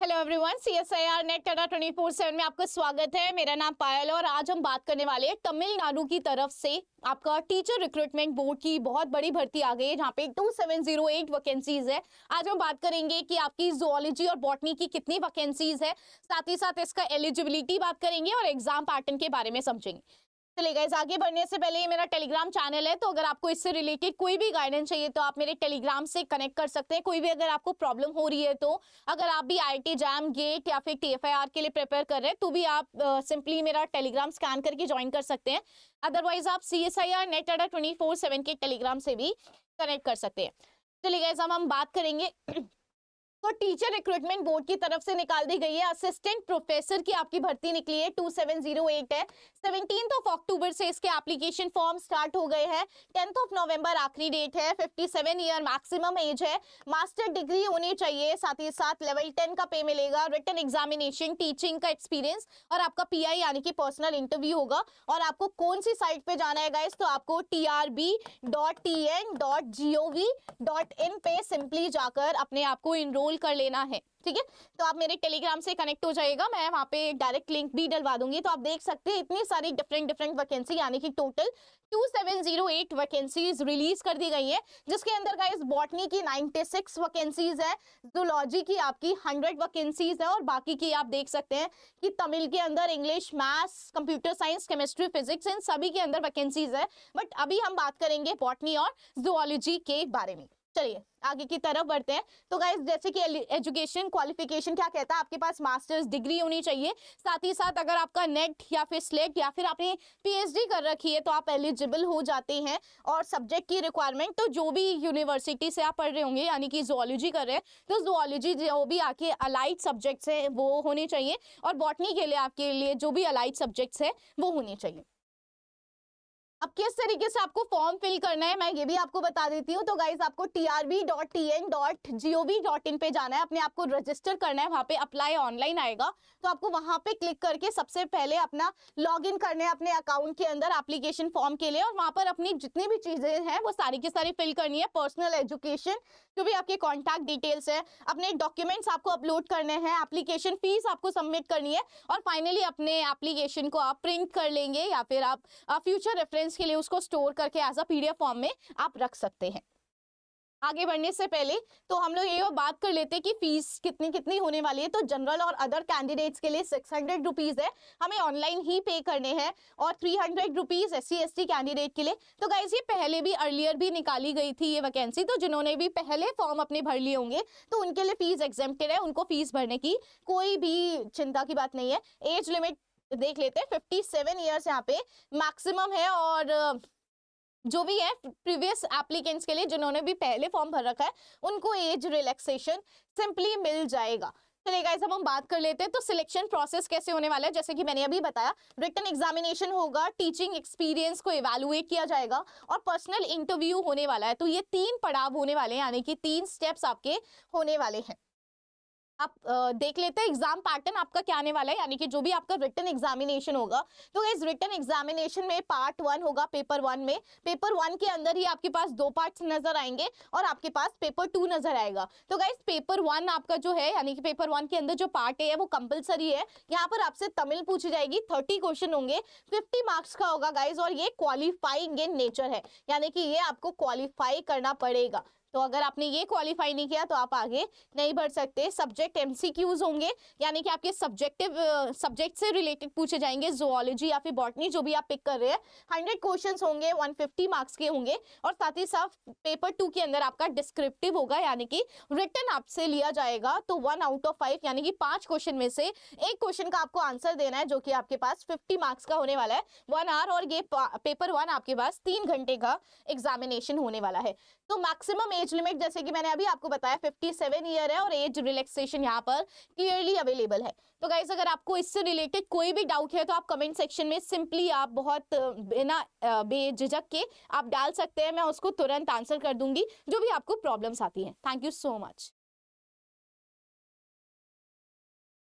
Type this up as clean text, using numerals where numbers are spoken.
Hello everyone, CSIR net अड्डा 24/7 में आपका स्वागत है। मेरा नाम पायल और आज हम बात करने वाले हैं तमिलनाडु की तरफ से आपका टीचर रिक्रूटमेंट बोर्ड की बहुत बड़ी भर्ती आ गई है जहाँ पे 2708 वैकेंसीज है। आज हम बात करेंगे कि आपकी जूलॉजी और बॉटनी की कितनी वैकेंसीज है, साथ ही साथ इसका एलिजिबिलिटी बात करेंगे और एग्जाम पैटर्न के बारे में समझेंगे। चलिए गाइस, आगे बढ़ने से पहले ये मेरा टेलीग्राम चैनल है, तो अगर आपको इससे रिलेटेड कोई भी गाइडेंस चाहिए तो आप मेरे टेलीग्राम से कनेक्ट कर सकते हैं। कोई भी अगर आपको प्रॉब्लम हो रही है, तो अगर आप भी IIT जैम, गेट या फिर TFIR के लिए प्रिपेयर कर रहे हैं तो भी आप सिंपली मेरा टेलीग्राम स्कैन करके ज्वाइन कर सकते हैं। अदरवाइज आप CSIR नेट अड्डा 24/7 के टेलीग्राम से भी कनेक्ट कर सकते हैं। चलिए गाइस, अब हम बात करेंगे तो टीचर रिक्रूटमेंट बोर्ड की तरफ से निकाल दी गई है असिस्टेंट प्रोफेसर की आपकी भर्ती निकली है, 2708 है। 17 अक्टूबर से इसके एप्लीकेशन फॉर्म स्टार्ट हो गए हैं। 10 नवंबर आखिरी डेट है। 57 ईयर मैक्सिमम एज है। मास्टर डिग्री होनी चाहिए, साथ ही साथ लेवल 10 का पे मिलेगा। रिटन एग्जामिनेशन, टीचिंग का एक्सपीरियंस और आपका PI यानी कि पर्सनल इंटरव्यू होगा। और आपको कौन सी साइट पे जाना है गाइस, तो आपको trb.tn.gov.in पे सिंपली जाकर अपने आप को इनरोल कर लेना है। ठीक है, तो आप मेरे टेलीग्राम से कनेक्ट हो जाएगा, मैं वहां पे डायरेक्ट लिंक भी डलवा दूंगी। तो आप देख सकते हैं इतनी सारी डिफरेंट वैकेंसी यानी कि टोटल 2708 वैकेंसीज रिलीज कर दी गई है, जिसके अंदर गाइस बॉटनी की 96 वैकेंसीज है, जूलॉजी की आपकी 100 वैकेंसीज है और बाकी की आप देख सकते हैं कि तमिल के अंदर, English, maths, computer science, chemistry, physics, इन सभी के अंदर वैकेंसीज है। बट अभी हम बात करेंगे बॉटनी और जूलॉजी के बारे में। चलिए आगे की तरफ बढ़ते हैं। तो गाइस, जैसे कि एजुकेशन क्वालिफिकेशन क्या कहता है, आपके पास मास्टर्स डिग्री होनी चाहिए। साथ ही साथ अगर आपका नेट या फिर स्लेट या फिर आपने PhD कर रखी है तो आप एलिजिबल हो जाते हैं। और सब्जेक्ट की रिक्वायरमेंट, तो जो भी यूनिवर्सिटी से आप पढ़ रहे होंगे यानी कि जूलॉजी कर रहे हैं तो जूलॉजी जो भी आपके अलाइड सब्जेक्ट्स हैं वो होने चाहिए, और बॉटनी के लिए आपके लिए जो भी अलाइड सब्जेक्ट्स है वो होने चाहिए। अब किस तरीके से आपको फॉर्म फिल करना है मैं ये भी आपको बता देती हूँ। तो गाइज, आपको trb.tn.gov.in पे जाना है, अपने आप को रजिस्टर करना है। वहां पे अप्लाई ऑनलाइन आएगा, तो आपको वहां पे क्लिक करके सबसे पहले अपना लॉगिन करना है अपने अकाउंट के अंदर एप्लीकेशन फॉर्म के लिए, और वहां पर अपनी जितनी भी चीजें हैं वो सारी की सारी फिल करनी है। पर्सनल एजुकेशन, जो भी आपके कॉन्टैक्ट डिटेल्स है, अपने डॉक्यूमेंट्स आपको अपलोड करने हैं, एप्लीकेशन फीस आपको सबमिट करनी है, और फाइनली अपने एप्लीकेशन को आप प्रिंट कर लेंगे या फिर आप फ्यूचर रेफरेंस के लिए उसको स्टोर करके एज अ PDF फॉर्म में आप रख सकते हैं। आगे बढ़ने से पहले तो हम लोग ये बात कर लेते हैं कि फीस कितनी कितनी होने वाली है। तो जनरल और अदर कैंडिडेट्स के लिए 600 रुपीज है, हमें ऑनलाइन ही पे करने हैं, और 300 रुपीज SC/ST कैंडिडेट के लिए। तो गाइस, ये पहले भी अर्लियर भी निकाली गई थी ये वैकेंसी, तो जिन्होंने भी पहले फॉर्म अपने भर लिए होंगे तो उनके लिए फीस एग्जेम्प्टेड है, उनको फीस भरने की कोई भी चिंता की बात नहीं है। एज लिमिट देख लेते हैं, 57 ईयर्स यहाँ पे मैक्सिमम है, और जो भी है प्रीवियस एप्लीकेंट्स के लिए जिन्होंने भी पहले फॉर्म भर रखा है उनको एज रिलैक्सेशन सिंपली मिल जाएगा। चलिए गाइस, अब हम बात कर लेते हैं तो सिलेक्शन प्रोसेस कैसे होने वाला है। जैसे कि मैंने अभी बताया, रिटन एग्जामिनेशन होगा, टीचिंग एक्सपीरियंस को इवैल्यूएट किया जाएगा और पर्सनल इंटरव्यू होने वाला है। तो ये 3 पड़ाव होने वाले हैं, यानी कि 3 स्टेप्स आपके होने वाले हैं। आप देख लेते हैं एग्जाम पैटर्न आपका क्या आने वाला है, यानी कि जो भी आपका रिटन एग्जामिनेशन होगा, तो इस रिटन एग्जामिनेशन में पार्ट 1 होगा पेपर 1 में। पेपर 1 के अंदर ही आपके पास 2 पार्ट्स नजर आएंगे और आपके पास पेपर 2 नजर आएगा। तो गाइस, पेपर 1 आपका जो है, यानी कि पेपर 1 के अंदर जो पार्ट है वो कंपलसरी है। यहाँ पर आपसे तमिल पूछी जाएगी, 30 क्वेश्चन होंगे, 50 मार्क्स का होगा गाइज, और ये क्वालिफाइंग इन नेचर है, यानी कि ये आपको क्वालिफाई करना पड़ेगा। तो अगर आपने ये क्वालिफाई नहीं किया तो आप आगे नहीं बढ़ सकते। सब्जेक्ट MCQs होंगे, यानी कि आपके सब्जेक्ट से रिलेटेड पूछे जाएंगे, जूलॉजी या फिर बॉटनी जो भी आप पिक कर रहे हैं। 100 क्वेश्चंस होंगे, 150 मार्क्स के होंगे, और साथ ही साथ पेपर 2 के अंदर आपका डिस्क्रिप्टिव होगा, यानी कि रिटन आपसे लिया जाएगा। तो 1 आउट ऑफ 5 यानी कि 5 क्वेश्चन में से एक क्वेश्चन का आपको आंसर देना है, जो कि आपके पास 50 मार्क्स का होने वाला है, 1 आवर, और ये पेपर 1 आपके पास 3 घंटे का एग्जामिनेशन होने वाला है। तो मैक्सिमम एज लिमिट जैसे कि मैंने अभी आपको बताया 57 ईयर है, और एज रिलैक्सेशन यहाँ पर क्लियरली अवेलेबल है। तो गाइस, अगर आपको इससे रिलेटेड कोई भी डाउट है तो आप कमेंट सेक्शन में सिंपली आप बहुत बिना बेझिझक के आप डाल सकते हैं, मैं उसको तुरंत आंसर कर दूंगी जो भी आपको प्रॉब्लम्स आती हैं। Thank you so much.